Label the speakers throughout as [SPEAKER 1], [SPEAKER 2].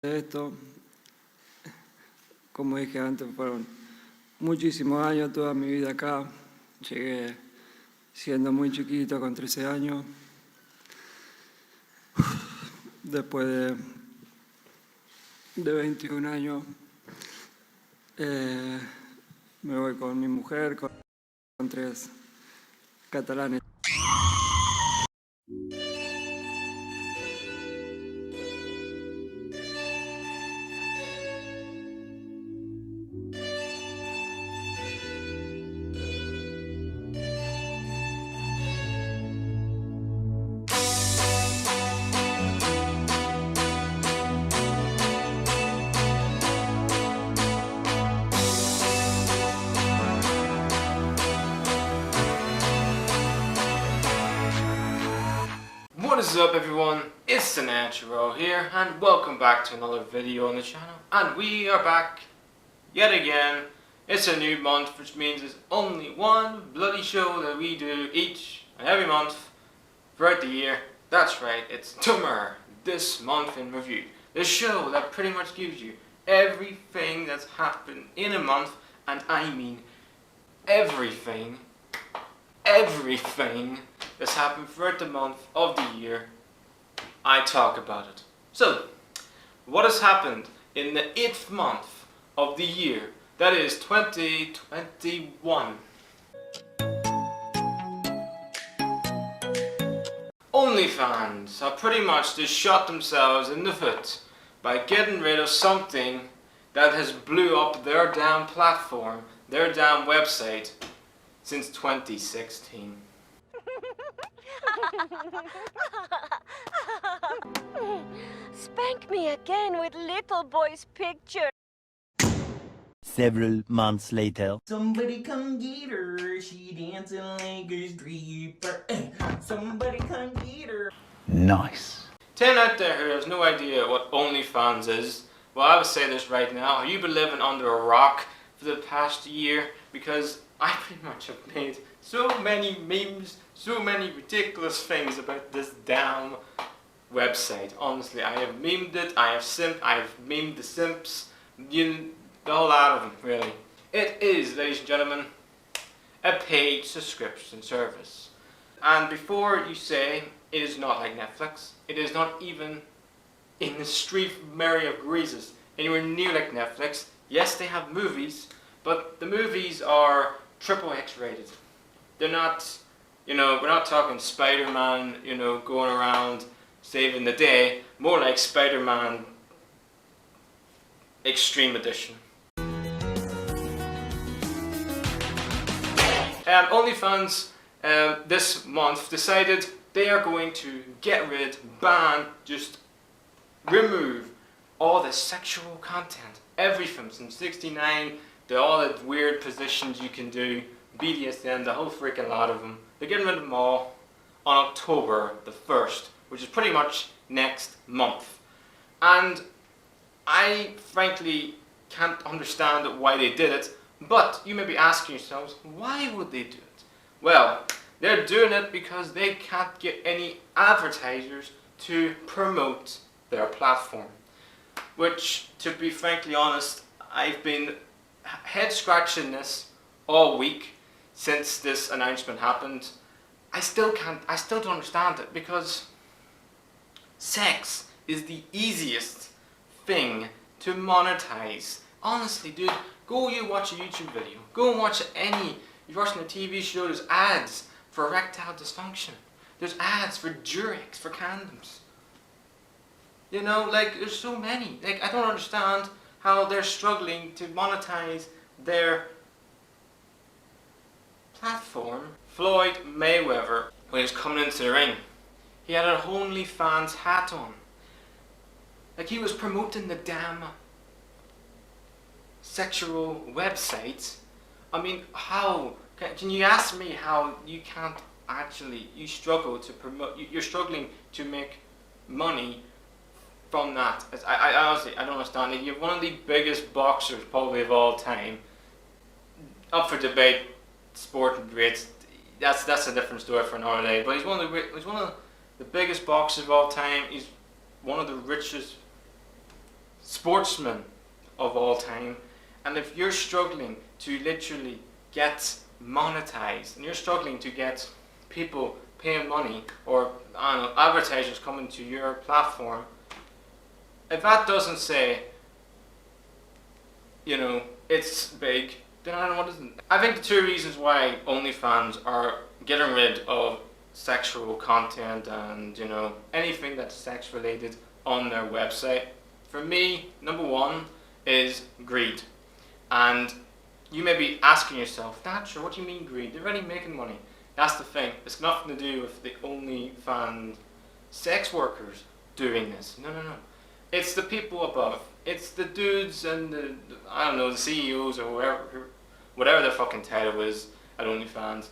[SPEAKER 1] Esto, como dije antes, fueron muchísimos años, toda mi vida acá. Llegué siendo muy chiquito, con 13 años. Después de 21 años, me voy con mi mujer, con 3 catalanes.
[SPEAKER 2] What is up everyone, it's the Natural here and welcome back to another video on the channel, and we are back yet again. It's a new month, which means there's only one bloody show that we do each and every month throughout the year. That's right, it's TMIR This Month In Review, the show that pretty much gives you everything that's happened in a month, and I mean everything that's happened throughout the month of the year. I talk about it. So, what has happened in the 8th month of the year, that is 2021? OnlyFans have pretty much just shot themselves in the foot by getting rid of something that has blew up their damn platform, their damn website, since 2016.
[SPEAKER 3] Spank me again with little boy's picture.
[SPEAKER 4] Several months later.
[SPEAKER 5] Somebody come get her, she dancing like a stripper. Somebody come get her.
[SPEAKER 4] Nice.
[SPEAKER 2] 10 out there who has no idea what OnlyFans is, well, I would say this right now: you've been living under a rock for the past year, because I pretty much have made so many memes, so many ridiculous things about this damn website. Honestly, I have memed it, I have memed the simps, the whole lot of them, really. It is, ladies and gentlemen, a paid subscription service. And before you say it is not like Netflix, it is not even in the street merry of greases anywhere near like Netflix. Yes, they have movies, but the movies are XXX rated. They're not, we're not talking Spider-Man, going around saving the day. More like Spider-Man Extreme Edition. OnlyFans this month decided they are going to get rid, ban, just remove all the sexual content. Everything from 69 to all the weird positions you can do, BDSM, the whole freaking lot of them. They're getting rid of them all on October the 1st, which is pretty much next month. And I frankly can't understand why they did it, but you may be asking yourselves, why would they do it? Well, they're doing it because they can't get any advertisers to promote their platform. Which, to be frankly honest, I've been head scratching this all week since this announcement happened. I still don't understand it, because sex is the easiest thing to monetize. Honestly, dude, go you watch a YouTube video, go and watch you're watching a TV show, there's ads for erectile dysfunction, there's ads for Durex, for condoms. There's so many. I don't understand how they're struggling to monetize their platform. Floyd Mayweather, when he was coming into the ring, he had an OnlyFans hat on. He was promoting the damn sexual website. I mean, how can you ask me how you can't you struggle to promote, you're struggling to make money from that? I honestly, I don't understand it. You have one of the biggest boxers probably of all time, up for debate, sporting greats. That's a different story for another day. But he's one of the biggest boxers of all time. He's one of the richest sportsmen of all time, and if you're struggling to literally get monetized, and you're struggling to get people paying money, or I don't know, advertisers coming to your platform, if that doesn't say, you know, it's big, then I don't know what isn't. I think the two reasons why OnlyFans are getting rid of sexual content and, you know, anything that's sex related on their website, for me, number one is greed. And you may be asking yourself, Thatcher, what do you mean greed? They're already making money. That's the thing. It's nothing to do with the OnlyFans sex workers doing this. No. It's the people above. It's the dudes and the I don't know, the CEOs or whatever their fucking title is at OnlyFans.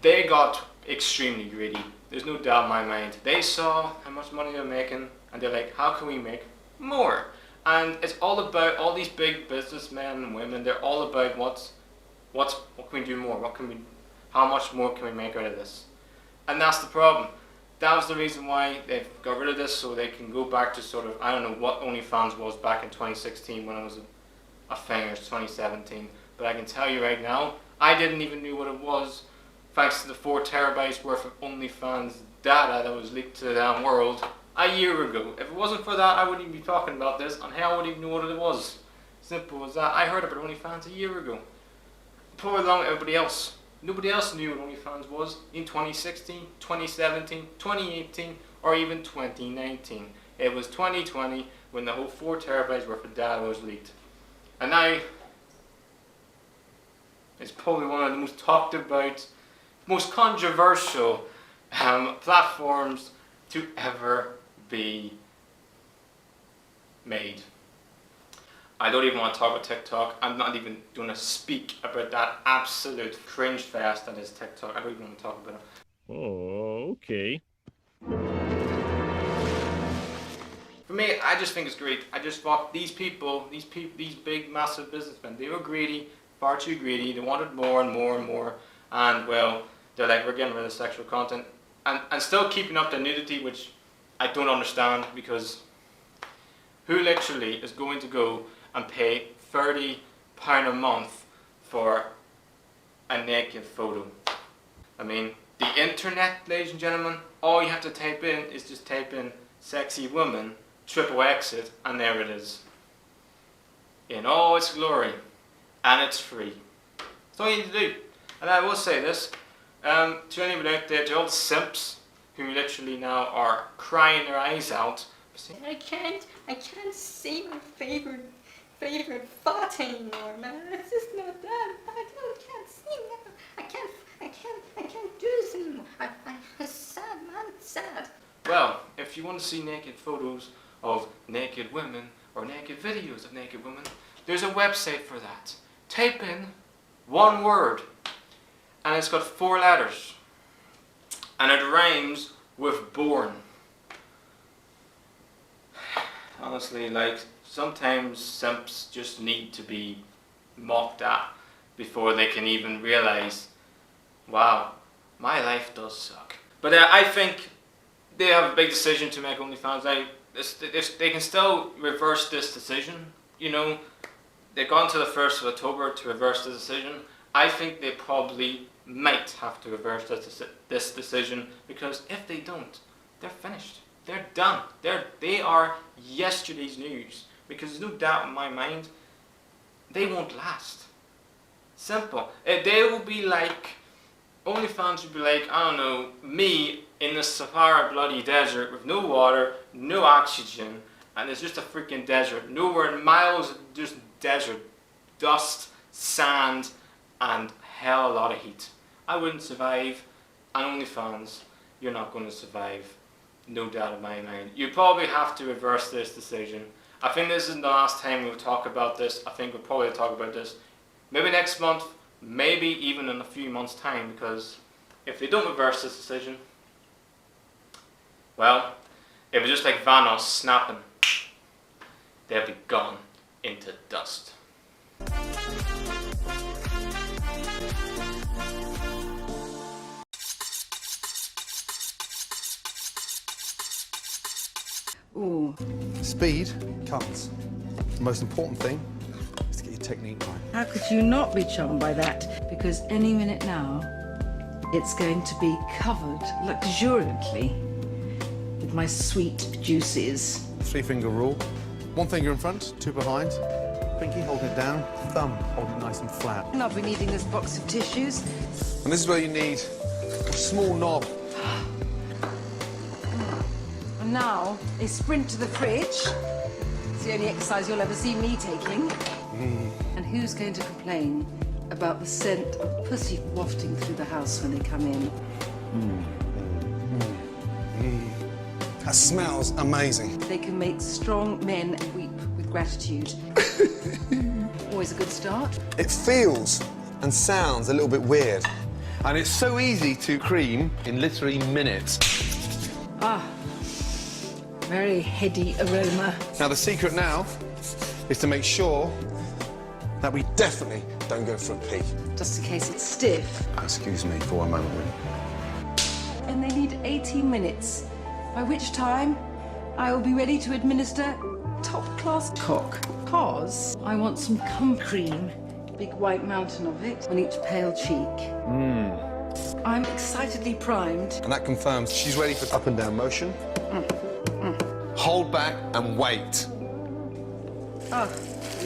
[SPEAKER 2] They got extremely greedy. There's no doubt in my mind. They saw how much money they're making, and they're like, how can we make more? And it's all about all these big businessmen and women. They're all about what can we do more? How much more can we make out of this? And that's the problem. That was the reason why they've got rid of this, so they can go back to sort of, I don't know what OnlyFans was back in 2016 when it was a thing, or 2017. But I can tell you right now, I didn't even know what it was, thanks to the 4 terabytes worth of OnlyFans data that was leaked to the damn world a year ago. If it wasn't for that, I wouldn't even be talking about this, and hell, I wouldn't even know what it was. Simple as that. I heard about OnlyFans a year ago. Probably along with everybody else. Nobody else knew what OnlyFans was in 2016, 2017, 2018, or even 2019. It was 2020 when the whole 4 terabytes worth of data was leaked. And now, it's probably one of the most talked about, most controversial platforms to ever be made. I don't even want to talk about TikTok. I'm not even going to speak about that absolute cringe fest that is TikTok. I don't even want to talk about it.
[SPEAKER 6] Oh, okay.
[SPEAKER 2] For me, I just think it's great. I just thought these people, these big, massive businessmen, they were greedy, far too greedy. They wanted more and more and more. And well, they're like, we're getting rid of sexual content. And still keeping up the nudity, which I don't understand, because who literally is going to go and pay £30 a month for a naked photo? I mean, the internet, ladies and gentlemen, all you have to type in is just type in sexy woman, triple exit, and there it is. In all its glory. And it's free. That's all you need to do. And I will say this, to anyone out there, to all the simps who literally now are crying their eyes out, saying,
[SPEAKER 7] I can't see my favorite fart anymore, man. It's just not that. I can't see now. I can't do this anymore. I'm sad, man. It's sad.
[SPEAKER 2] well, if you want to see naked photos of naked women or naked videos of naked women, there's a website for that. Type in one word, and it's got 4 letters, and it rhymes with born. Honestly, like, sometimes simps just need to be mocked at before they can even realize, wow, my life does suck. But I think they have a big decision to make, OnlyFans. They can still reverse this decision. You know, they've gone to the 1st of October to reverse the decision. I think they probably might have to reverse this decision, because if they don't, they're finished. They're done. They are yesterday's news, because there's no doubt in my mind they won't last. Simple. They will be like, OnlyFans will be like, I don't know, me in the Sahara bloody desert with no water, no oxygen, and it's just a freaking desert. Nowhere in miles of just desert, dust, sand, and hell a lot of heat. I wouldn't survive, and OnlyFans, you're not going to survive. No doubt in my mind. You probably have to reverse this decision. I think this is the last time we'll talk about this. I think we'll probably talk about this maybe next month, maybe even in a few months' time, because if they don't reverse this decision, well, it was just like Vanos snapping. They'll be gone into dust.
[SPEAKER 8] Ooh.
[SPEAKER 9] Speed counts.
[SPEAKER 6] The most important thing is to get your technique right.
[SPEAKER 8] How could you not be charmed by that? Because any minute now, it's going to be covered luxuriantly with my sweet juices.
[SPEAKER 6] 3-finger rule. 1 finger in front, 2 behind. Pinky holding it down, thumb holding it nice and flat.
[SPEAKER 8] And I'll be needing this box of tissues.
[SPEAKER 6] And this is where you need a small knob.
[SPEAKER 8] And now, a sprint to the fridge. It's the only exercise you'll ever see me taking. And who's going to complain about the scent of pussy wafting through the house when they come in?
[SPEAKER 6] That smells amazing.
[SPEAKER 8] They can make strong men weep with gratitude. Always a good start.
[SPEAKER 6] It feels and sounds a little bit weird. And it's so easy to cream in literally minutes.
[SPEAKER 8] Ah, very heady aroma.
[SPEAKER 6] Now the secret now is to make sure that we definitely don't go for a pee.
[SPEAKER 8] Just in case it's stiff.
[SPEAKER 6] Excuse me for one moment, will you?
[SPEAKER 8] And they need 18 minutes, by which time I will be ready to administer top-class cock. Cause I want some cum cream, big white mountain of it, on each pale cheek. I'm excitedly primed.
[SPEAKER 6] And that confirms she's ready for up and down motion. Hold back and wait.
[SPEAKER 8] Oh,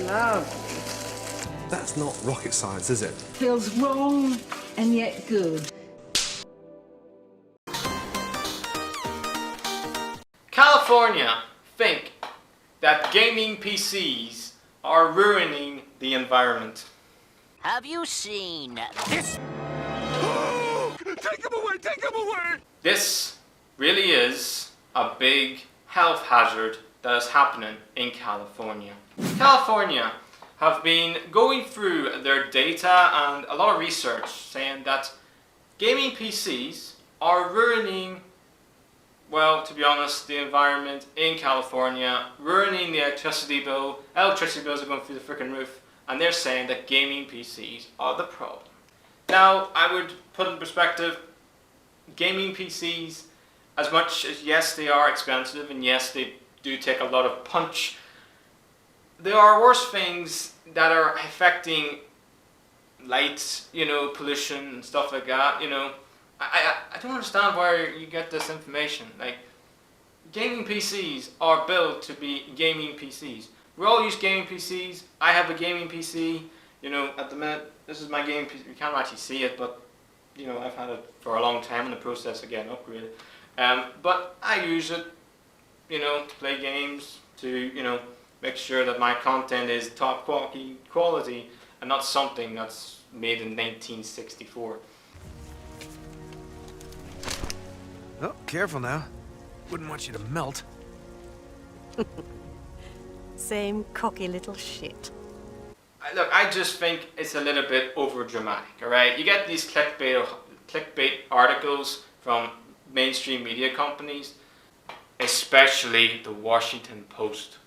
[SPEAKER 8] love.
[SPEAKER 6] That's not rocket science, is it?
[SPEAKER 8] Feels wrong and yet good.
[SPEAKER 2] California think that gaming PCs are ruining the environment.
[SPEAKER 9] Have you seen this?
[SPEAKER 6] Take him away! Take him away!
[SPEAKER 2] This really is a big health hazard that is happening in California. California have been going through their data and a lot of research saying that gaming PCs are ruining, well, to be honest, the environment in California, ruining the electricity bill. Electricity bills are going through the freaking roof, and they're saying that gaming PCs are the problem. Now, I would put in perspective, gaming PCs, as much as yes, they are expensive, and yes, they do take a lot of punch, there are worse things that are affecting lights, you know, pollution and stuff like that, you know. I don't understand where you get this information. Like, gaming PCs are built to be gaming PCs. We all use gaming PCs. I have a gaming PC. You know, at the minute, this is my gaming PC. You can't actually see it, but, you know, I've had it for a long time in the process of getting upgraded. But I use it, you know, to play games, to, you know, make sure that my content is top quality and not something that's made in 1964.
[SPEAKER 10] Oh, careful now. Wouldn't want you to melt.
[SPEAKER 9] Same cocky little shit.
[SPEAKER 2] Look, I just think it's a little bit over dramatic, alright? You get these clickbait articles from mainstream media companies, especially the Washington Post,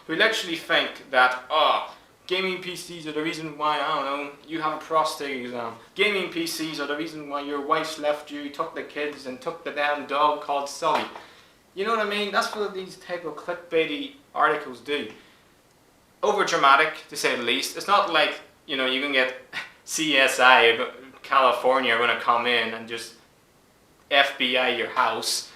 [SPEAKER 2] who literally think that, oh, gaming PCs are the reason why, I don't know, you have a prostate exam. Gaming PCs are the reason why your wife's left you, took the kids, and took the damn dog called Sully. You know what I mean? That's what these type of clickbaity articles do. Over dramatic, to say the least. It's not like, you know, you can get CSI, California, are going to come in and just FBI your house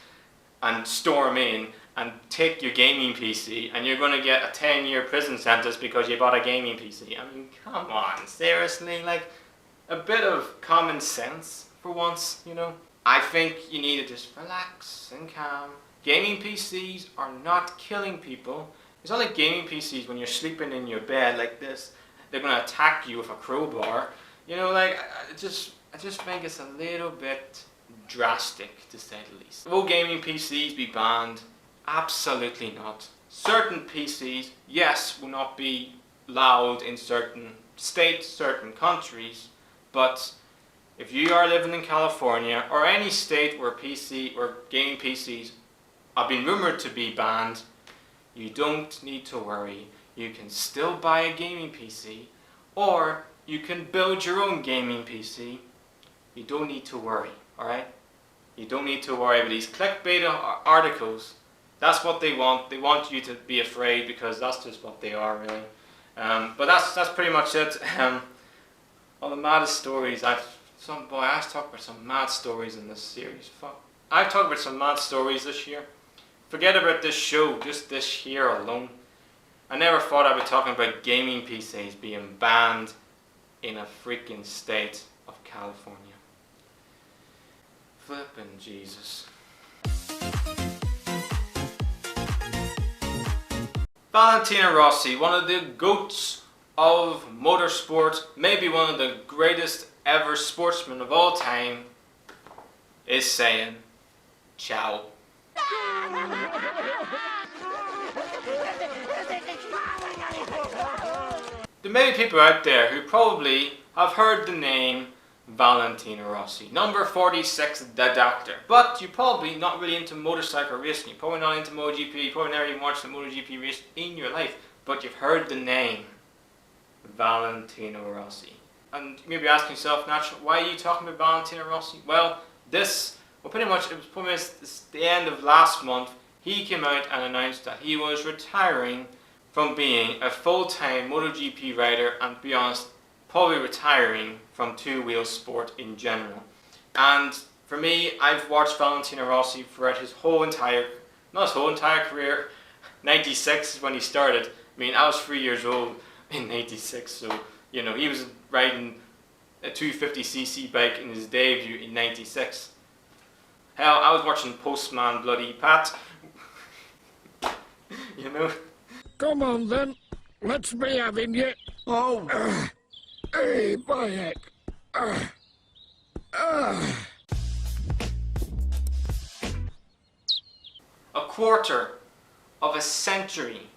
[SPEAKER 2] and storm in and take your gaming PC, and you're going to get a 10-year prison sentence because you bought a gaming PC. I mean, come on, seriously? Like, a bit of common sense for once, you know? I think you need to just relax and calm. Gaming PCs are not killing people. It's not like gaming PCs when you're sleeping in your bed like this, they're going to attack you with a crowbar. You know, like, I just think it's a little bit drastic, to say the least. Will gaming PCs be banned? Absolutely not. Certain PCs, yes, will not be allowed in certain states, certain countries, but if you are living in California or any state where PC or gaming PCs have been rumored to be banned, you don't need to worry. You can still buy a gaming PC, or you can build your own gaming PC. You don't need to worry, alright? You don't need to worry about these clickbait articles That's what they want. They want you to be afraid because that's just what they are, really. But that's pretty much it. All the maddest stories. I talked about some mad stories in this series. Fuck. I've talked about some mad stories this year. Forget about this show, just this year alone. I never thought I'd be talking about gaming PCs being banned in a freaking state of California. Flippin' Jesus. Valentino Rossi, one of the GOATs of motorsport, maybe one of the greatest ever sportsmen of all time, is saying ciao. There may be people out there who probably have heard the name Valentino Rossi, number 46, the Doctor. But you're probably not really into motorcycle racing. You're probably not into MotoGP. You probably never even watched a MotoGP race in your life. But you've heard the name Valentino Rossi. And you may be asking yourself, naturally, why are you talking about Valentino Rossi? Well, it was pretty much the end of last month. He came out and announced that he was retiring from being a full-time MotoGP rider and, to be honest, probably retiring from two-wheel sport in general. And for me, I've watched Valentino Rossi throughout his whole entire, not his whole entire career. 96 is when he started. I mean, I was 3 years old in 96, so, you know, he was riding a 250cc bike in his debut in 96. Hell, I was watching Postman Bloody Pat. You know?
[SPEAKER 11] Come on then, let's be having you. Oh. Hey, Bayek.
[SPEAKER 2] A quarter of a century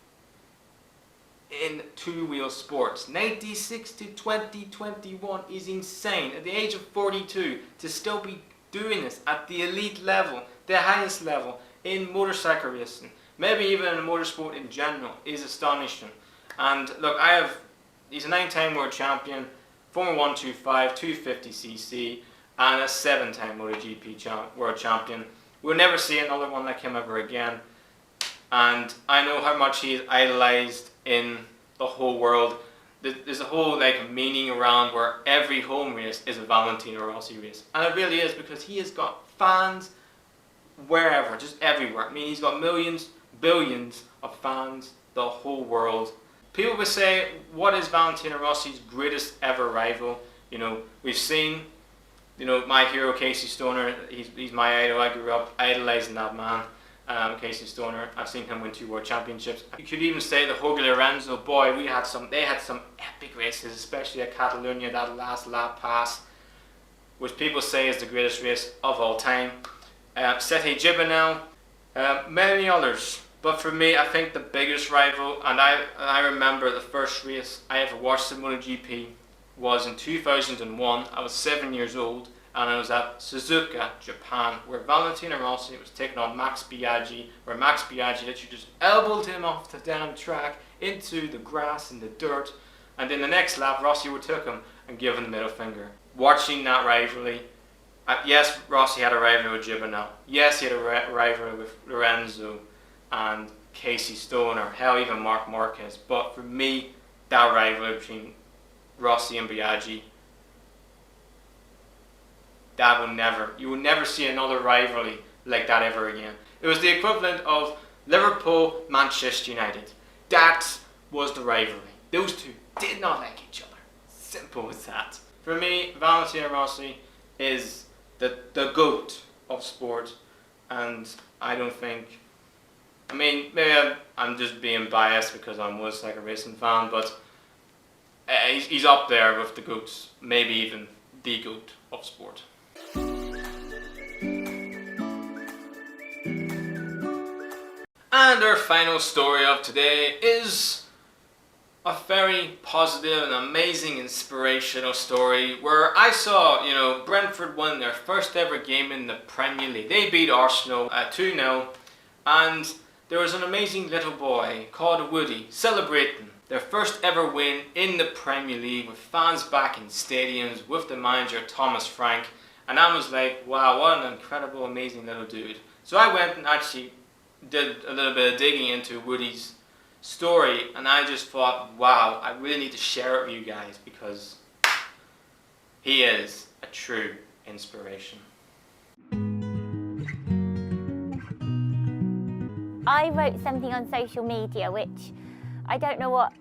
[SPEAKER 2] in two-wheel sports. 96 to 2021 is insane. At the age of 42, to still be doing this at the elite level, the highest level in motorcycle racing, maybe even in motorsport in general, is astonishing. And look, he's a 9-time world champion, former 125, 250cc, and a 7-time MotoGP world champion. We'll never see another one like him ever again. And I know how much he is idolized in the whole world. There's a whole meaning around where every home race is a Valentino Rossi race. And it really is, because he has got fans wherever, just everywhere. I mean, he's got millions, billions of fans, the whole world. People would say, what is Valentino Rossi's greatest ever rival? You know, we've seen, you know, my hero Casey Stoner. He's my idol. I grew up idolizing that man, Casey Stoner. I've seen him win 2 world championships. You could even say the Jorge Lorenzo. Boy, they had some epic races, especially at Catalonia, that last lap pass, which people say is the greatest race of all time. Sete Gibernel, many others. But for me, I think the biggest rival, and I remember the first race I ever watched in MotoGP was in 2001. I was 7 years old, and I was at Suzuka, Japan, where Valentino Rossi was taking on Max Biaggi, where Max Biaggi literally just elbowed him off the damn track into the grass and the dirt, and in the next lap, Rossi overtook him and gave him the middle finger. Watching that rivalry, yes, Rossi had a rivalry with Gibernel. Yes, he had a rivalry with Lorenzo and Casey Stoner, hell, even Marc Marquez. But for me, that rivalry between Rossi and Biaggi, you will never see another rivalry like that ever again. It was the equivalent of Liverpool, Manchester United. That was the rivalry. Those two did not like each other. Simple as that. For me, Valentino Rossi is the GOAT of sport, and I don't think, I mean, maybe I'm just being biased because I'm a motorcycle racing fan, but he's up there with the GOATs, maybe even the GOAT of sport. And our final story of today is a very positive and amazing inspirational story where I saw, you know, Brentford win their first ever game in the Premier League. They beat Arsenal 2-0, and there was an amazing little boy called Woody celebrating their first ever win in the Premier League with fans back in stadiums with the manager Thomas Frank, and I was like, wow, what an incredible, amazing little dude. So I went and actually did a little bit of digging into Woody's story, and I just thought, wow, I really need to share it with you guys because he is a true inspiration.
[SPEAKER 3] I wrote something on social media which I don't know what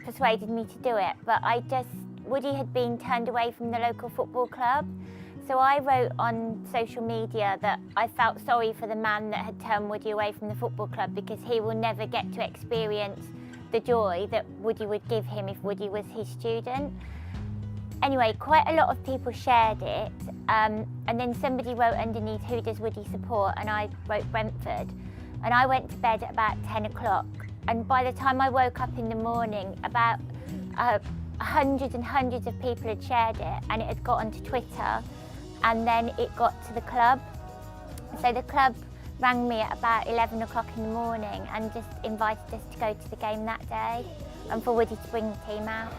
[SPEAKER 3] persuaded me to do it, but Woody had been turned away from the local football club. So I wrote on social media that I felt sorry for the man that had turned Woody away from the football club because he will never get to experience the joy that Woody would give him if Woody was his student. Anyway, quite a lot of people shared it, and then somebody wrote underneath, who does Woody support? And I wrote Brentford. And I went to bed at about 10 o'clock. And by the time I woke up in the morning, about hundreds and hundreds of people had shared it, and it had got onto Twitter, and then it got to the club. So the club rang me at about 11 o'clock in the morning and just invited us to go to the game that day and for Woody to bring the team out.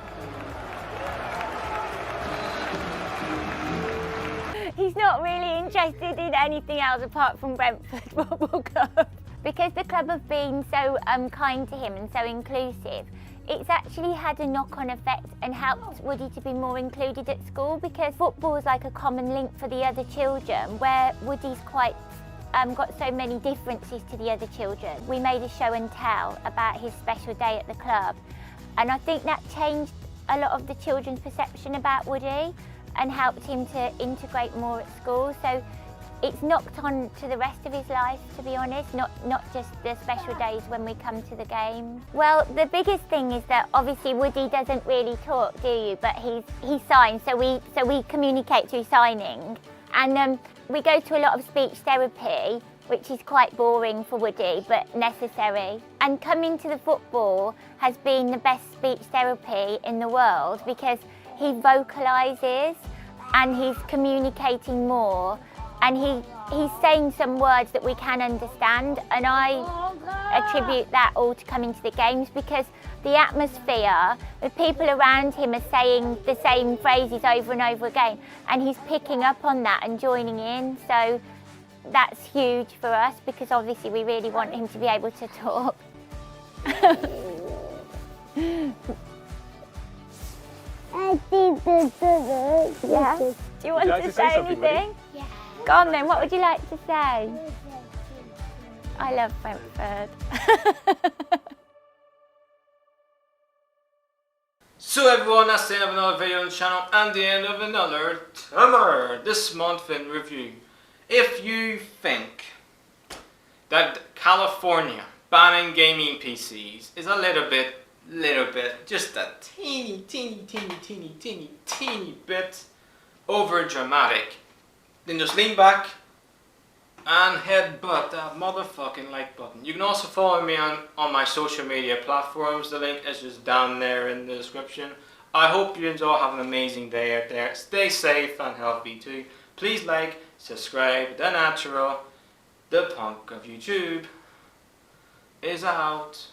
[SPEAKER 3] He's not really interested in anything else apart from Brentford Football Club. Because the club have been so kind to him and so inclusive, it's actually had a knock-on effect and helped Woody to be more included at school, because football is like a common link for the other children, where Woody's quite got so many differences to the other children. We made a show and tell about his special day at the club, and I think that changed a lot of the children's perception about Woody and helped him to integrate more at school. So it's knocked on to the rest of his life, to be honest, not just the special days when we come to the game. Well, the biggest thing is that obviously Woody doesn't really talk, do you? But he signs, so we communicate through signing. And we go to a lot of speech therapy, which is quite boring for Woody, but necessary. And coming to the football has been the best speech therapy in the world, because he vocalises and he's communicating more, and he's saying some words that we can understand, and I attribute that all to coming to the games, because the atmosphere, the people around him are saying the same phrases over and over again, and he's picking up on that and joining in. So that's huge for us, because obviously we really want him to be able to talk. Yeah. Do you want to say anything? Yeah. Go on then, what would you like to say? I love Brentford.
[SPEAKER 2] So everyone, that's the end of another video on the channel and the end of another TMIR This Month In review. If you think that California banning gaming PCs is a little bit, just a teeny bit over dramatic, then just lean back and headbutt that motherfucking like button. You can also follow me on my social media platforms. The link is just down there in the description. I hope you enjoy, have an amazing day out there. Stay safe and healthy too. Please like, subscribe. The Natural, the punk of YouTube, is out.